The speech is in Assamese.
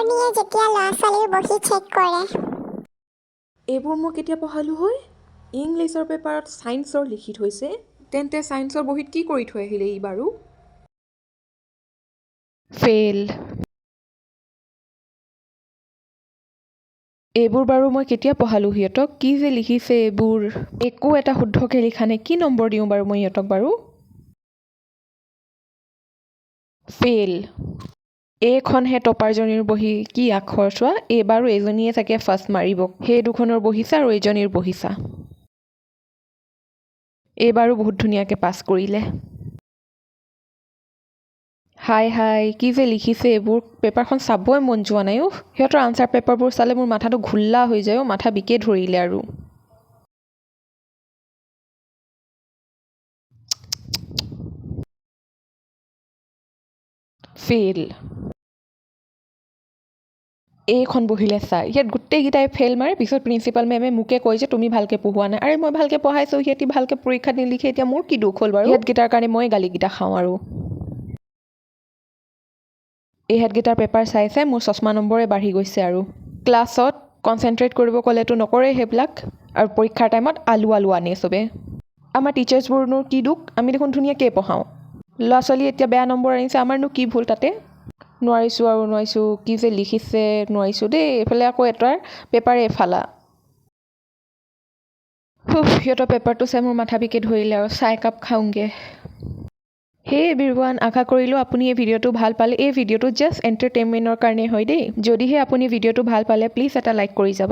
শিক্ষকজনীয়ে যেতিয়া ল'ৰা-ছোৱালীৰ বহি চেক কৰে। এইবোৰ মই কেতিয়া পঢ়ালোঁ হয়? ইংলিছৰ পেপাৰত ছায়েন্সৰ লিখি থৈছে। তেন্তে ছায়েন্সৰ বহীত কি কৰি থৈ আহিলে ই বাৰু? ফেইল। এইবোৰ বাৰু মই কেতিয়া পঢ়ালোঁ সিহঁতক? কি যে লিখিছে এইবোৰ? একো এটা শুদ্ধকৈ লিখা নাই। কি নম্বৰ দিওঁ বাৰু মই সিহঁতক বাৰু? ফেইল। এইখনহে টপাৰজনীৰ বহি। কি আখৰ চোৱা? এইবাৰো এজনীয়ে চাগে ফাৰ্ষ্ট মাৰিব। সেই দুখনৰ বহিছা আৰু এইজনীৰ বহিছা। এইবাৰো বহুত ধুনীয়াকৈ পাছ কৰিলে। হাই কি যে লিখিছে এইবোৰ? পেপাৰখন চাবই মন যোৱা নাই অ'। সিহঁতৰ আনচাৰ পেপাৰবোৰ চালে মোৰ মাথাটো ঘোল্লা হৈ যায় অ', মাথা বিকে ধৰিলে আৰু। ফেইল। এইখন বহিলে চা, ইয়াত গোটেইকেইটাই ফেইল মাৰে, পিছত প্ৰিন্সিপাল মেমে মোকে কয় যে তুমি ভালকৈ পঢ়োৱা নাই। আৰে মই ভালকৈ পঢ়াইছোঁ, সিহঁতি ভালকৈ পৰীক্ষাত নিলিখে, এতিয়া মোৰ কি দুখ হ'ল বাৰু? ইহঁতকেইটাৰ কাৰণে মই গালিকেইটা খাওঁ আৰু। ইহঁতকেইটাৰ পেপাৰ চাই মোৰ চশমা নম্বৰে বাঢ়ি গৈছে আৰু। ক্লাছত কনচেনট্ৰেট কৰিব ক'লেতো নকৰে সেইবিলাক, আৰু পৰীক্ষাৰ টাইমত আলু আনে চবে। আমাৰ টিচাৰ্ছবোৰনো কি দুখ? আমি দেখোন ধুনীয়াকৈ পঢ়াওঁ। ল'ৰা-ছোৱালী এতিয়া বেয়া নম্বৰ আনিছে, আমাৰনো কি ভুল তাতে? নোৱাৰিছোঁ, কি যে লিখিছে, নোৱাৰিছোঁ দেই। এইফালে আকৌ এটাৰ পেপাৰে এফালা। সিহঁতৰ পেপাৰটো চাই মোৰ মাথা বিকে ধৰিলে আৰু, চাহ একাপ খাওঁগৈ। হে এভৰিৱান, আশা কৰিলোঁ আপুনি এই ভিডিঅ'টো ভাল পালে। এই ভিডিঅ'টো জাষ্ট এণ্টাৰটেইনমেণ্টৰ কাৰণে হয় দেই। যদিহে আপুনি ভিডিঅ'টো ভাল পালে প্লিজ এটা লাইক কৰি যাব।